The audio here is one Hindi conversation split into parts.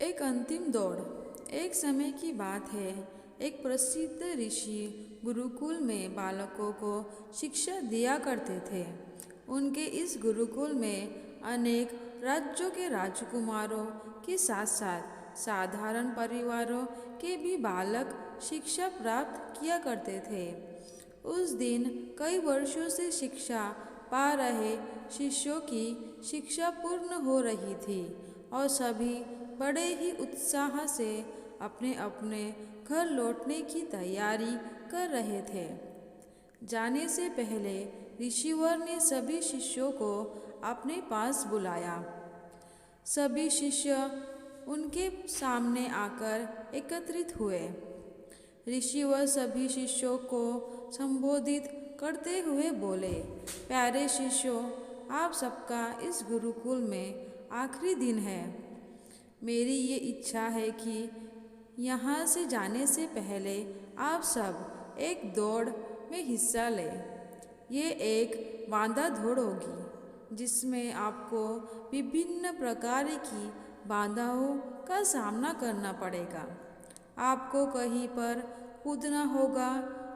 एक अंतिम दौड़। एक समय की बात है। एक प्रसिद्ध ऋषि गुरुकुल में बालकों को शिक्षा दिया करते थे। उनके इस गुरुकुल में अनेक राज्यों के राजकुमारों के साथ साथ साधारण परिवारों के भी बालक शिक्षा प्राप्त किया करते थे। उस दिन कई वर्षों से शिक्षा पा रहे शिष्यों की शिक्षा पूर्ण हो रही थी और सभी बड़े ही उत्साह से अपने अपने घर लौटने की तैयारी कर रहे थे। जाने से पहले ऋषिवर ने सभी शिष्यों को अपने पास बुलाया। सभी शिष्य उनके सामने आकर एकत्रित हुए। ऋषिवर सभी शिष्यों को संबोधित करते हुए बोले, प्यारे शिष्यों, आप सबका इस गुरुकुल में आखिरी दिन है। मेरी ये इच्छा है कि यहाँ से जाने से पहले आप सब एक दौड़ में हिस्सा लें। ये एक बांधा दौड़ होगी जिसमें आपको विभिन्न प्रकार की बाधाओं का सामना करना पड़ेगा। आपको कहीं पर कूदना होगा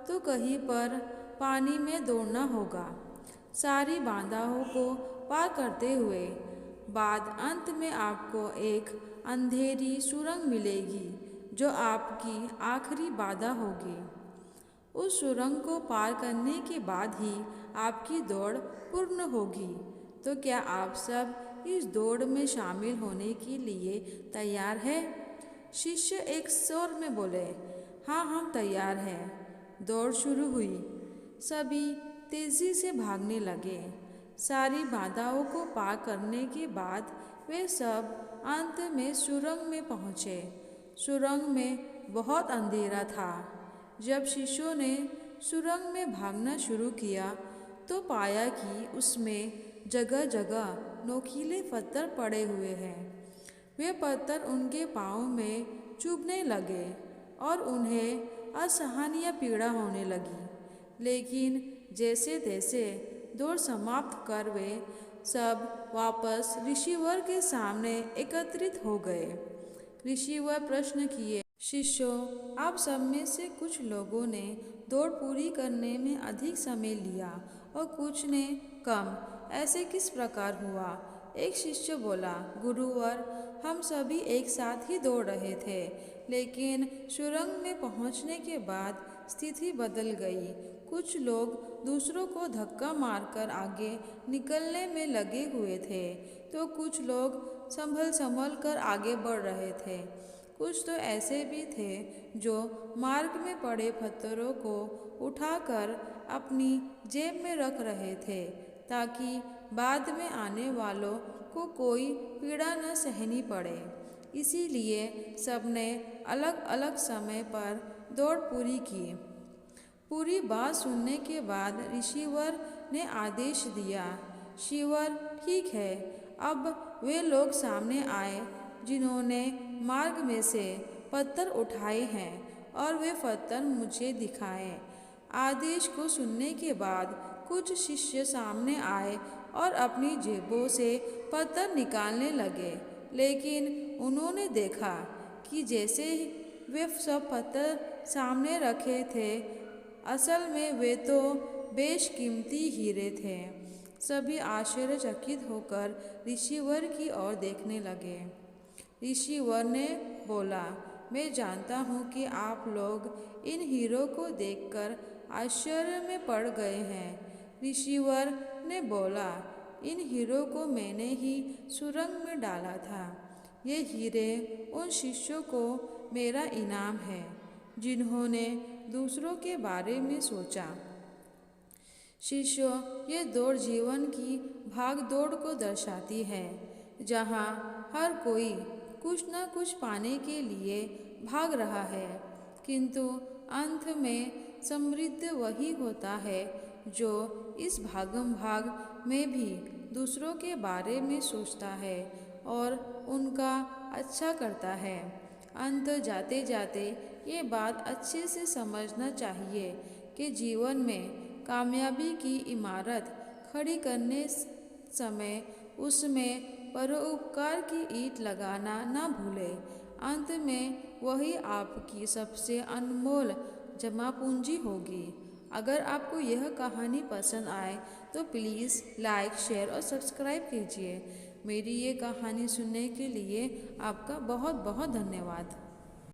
तो कहीं पर पानी में दौड़ना होगा। सारी बाधाओं को पार करते हुए बाद अंत में आपको एक अंधेरी सुरंग मिलेगी जो आपकी आखिरी बाधा होगी। उस सुरंग को पार करने के बाद ही आपकी दौड़ पूर्ण होगी। तो क्या आप सब इस दौड़ में शामिल होने के लिए तैयार हैं? शिष्य एक स्वर में बोले, हाँ, हम तैयार हैं। दौड़ शुरू हुई। सभी तेजी से भागने लगे। सारी बाधाओं को पार करने के बाद वे सब अंत में सुरंग में पहुँचे। सुरंग में बहुत अंधेरा था। जब शिष्यों ने सुरंग में भागना शुरू किया तो पाया कि उसमें जगह जगह नोकीले पत्थर पड़े हुए हैं। वे पत्थर उनके पाँव में चुभने लगे और उन्हें असहनीय पीड़ा होने लगी। लेकिन जैसे तैसे दौड़ समाप्त कर वे सब वापस ऋषिवर के सामने एकत्रित हो गए। ऋषिवर प्रश्न किए, शिष्यों, आप सब में से कुछ लोगों ने दौड़ पूरी करने में अधिक समय लिया और कुछ ने कम। ऐसे किस प्रकार हुआ? एक शिष्य बोला, गुरुवर, हम सभी एक साथ ही दौड़ रहे थे, लेकिन सुरंग में पहुंचने के बाद स्थिति बदल गई। कुछ लोग दूसरों को धक्का मारकर आगे निकलने में लगे हुए थे, तो कुछ लोग संभल कर आगे बढ़ रहे थे। कुछ तो ऐसे भी थे जो मार्ग में पड़े पत्थरों को उठाकर अपनी जेब में रख रहे थे ताकि बाद में आने वालों को कोई पीड़ा न सहनी पड़े। इसीलिए सबने अलग अलग समय पर दौड़ पूरी की। पूरी बात सुनने के बाद ऋषिवर ने आदेश दिया, शिवर, ठीक है, अब वे लोग सामने आए जिन्होंने मार्ग में से पत्थर उठाए हैं और वे पत्थर मुझे दिखाएं। आदेश को सुनने के बाद कुछ शिष्य सामने आए और अपनी जेबों से पत्थर निकालने लगे, लेकिन उन्होंने देखा कि जैसे वे सब पत्थर सामने रखे थे, असल में वे तो बेशकीमती हीरे थे। सभी आश्चर्यचकित होकर ऋषिवर की ओर देखने लगे। ऋषिवर ने बोला, मैं जानता हूँ कि आप लोग इन हीरों को देखकर आश्चर्य में पड़ गए हैं। ऋषिवर ने बोला, इन हीरों को मैंने ही सुरंग में डाला था। ये हीरे उन शिष्यों को मेरा इनाम है जिन्होंने दूसरों के बारे में सोचा। शिष्यों, ये दौड़ जीवन की भाग दौड़ को दर्शाती है, जहाँ हर कोई कुछ न कुछ पाने के लिए भाग रहा है, किंतु अंत में समृद्ध वही होता है जो इस भागम भाग में भी दूसरों के बारे में सोचता है और उनका अच्छा करता है। अंत जाते जाते ये बात अच्छे से समझना चाहिए कि जीवन में कामयाबी की इमारत खड़ी करने समय उसमें परोपकार की ईंट लगाना ना भूलें। अंत में वही आपकी सबसे अनमोल जमा पूंजी होगी। अगर आपको यह कहानी पसंद आए तो प्लीज़ लाइक, शेयर और सब्सक्राइब कीजिए। मेरी ये कहानी सुनने के लिए आपका बहुत बहुत धन्यवाद।